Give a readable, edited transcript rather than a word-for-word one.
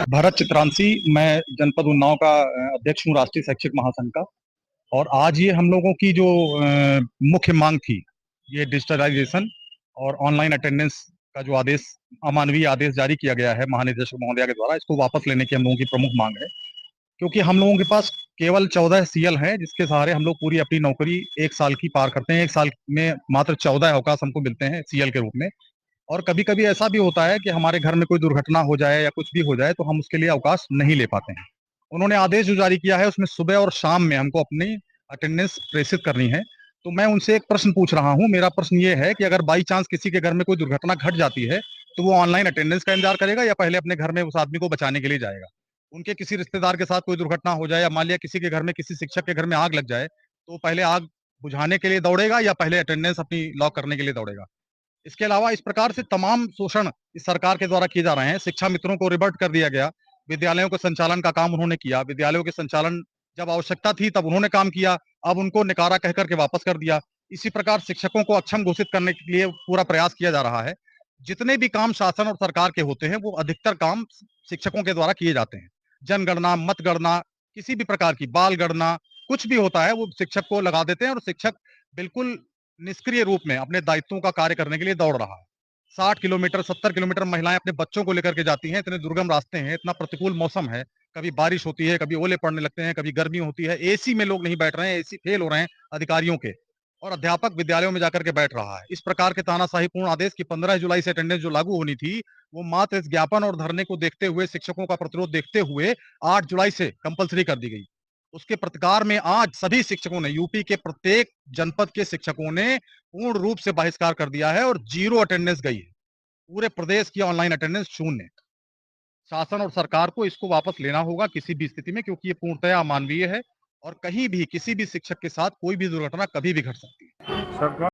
भरत चित्रांशी। मैं जनपद उन्नाव का अध्यक्ष हूँ राष्ट्रीय शैक्षिक महासंघ का। और आज ये हम लोगों की जो मुख्य मांग थी, ये डिजिटलाइजेशन और ऑनलाइन अटेंडेंस का जो आदेश, अमानवीय आदेश जारी किया गया है महानिदेशक महोदया के द्वारा, इसको वापस लेने की हम लोगों की प्रमुख मांग है। क्योंकि हम लोगों के पास केवल 14 सीएल हैं, जिसके सहारे हम लोग पूरी अपनी नौकरी एक साल की पार करते हैं। एक साल में मात्र 14 अवकाश हमको मिलते हैं सीएल के रूप में। और कभी कभी ऐसा भी होता है कि हमारे घर में कोई दुर्घटना हो जाए या कुछ भी हो जाए तो हम उसके लिए अवकाश नहीं ले पाते हैं। उन्होंने आदेश जो जारी किया है उसमें सुबह और शाम में हमको अपनी अटेंडेंस प्रेषित करनी है। तो मैं उनसे एक प्रश्न पूछ रहा हूँ। मेरा प्रश्न ये है कि अगर बाई चांस किसी के घर में कोई दुर्घटना घट जाती है तो वो ऑनलाइन अटेंडेंस का इंतजार करेगा या पहले अपने घर में उस आदमी को बचाने के लिए जाएगा? उनके किसी रिश्तेदार के साथ कोई दुर्घटना हो जाए या मान लिया किसी के घर में, किसी शिक्षक के घर में आग लग जाए, तो पहले आग बुझाने के लिए दौड़ेगा या पहले अटेंडेंस अपनी लॉक करने के लिए दौड़ेगा? इसके अलावा इस प्रकार से तमाम शोषण इस सरकार के द्वारा किए जा रहे हैं। शिक्षा मित्रों को रिवर्ट कर दिया गया। विद्यालयों के संचालन का काम उन्होंने किया। विद्यालयों के संचालन जब आवश्यकता थी तब उन्होंने काम किया, अब उनको निकारा कह करके वापस कर दिया। इसी प्रकार शिक्षकों को अक्षम घोषित करने के लिए पूरा प्रयास किया जा रहा है। जितने भी काम शासन और सरकार के होते हैं वो अधिकतर काम शिक्षकों के द्वारा किए जाते हैं। जनगणना, मतगणना, किसी भी प्रकार की बाल गणना, कुछ भी होता है वो शिक्षक को लगा देते हैं और शिक्षक बिल्कुल निष्क्रिय रूप में अपने दायित्वों का कार्य करने के लिए दौड़ रहा है। 60 किलोमीटर, 70 किलोमीटर महिलाएं अपने बच्चों को लेकर के जाती हैं। इतने दुर्गम रास्ते हैं, इतना प्रतिकूल मौसम है, कभी बारिश होती है, कभी ओले पड़ने लगते हैं, कभी गर्मी होती है। एसी में लोग नहीं बैठ रहे हैं, एसी फेल हो रहे हैं अधिकारियों के, और अध्यापक विद्यालयों में जाकर के बैठ रहा है। इस प्रकार के तानाशाहीपूर्ण आदेश की 15 जुलाई से अटेंडेंस जो लागू होनी थी, वो मात्र इस ज्ञापन और धरने को देखते हुए, शिक्षकों का प्रतिरोध देखते हुए 8 जुलाई से कंपलसरी कर दी गई। उसके प्रतिकार में आज सभी शिक्षकों ने, यूपी के प्रत्येक जनपद के शिक्षकों ने पूर्ण रूप से बहिष्कार कर दिया है और जीरो अटेंडेंस गई है। पूरे प्रदेश की ऑनलाइन अटेंडेंस शून्य। शासन और सरकार को इसको वापस लेना होगा किसी भी स्थिति में, क्योंकि ये पूर्णतया अमानवीय है और कहीं भी किसी भी शिक्षक के साथ कोई भी दुर्घटना कभी भी घट सकती है। सरकार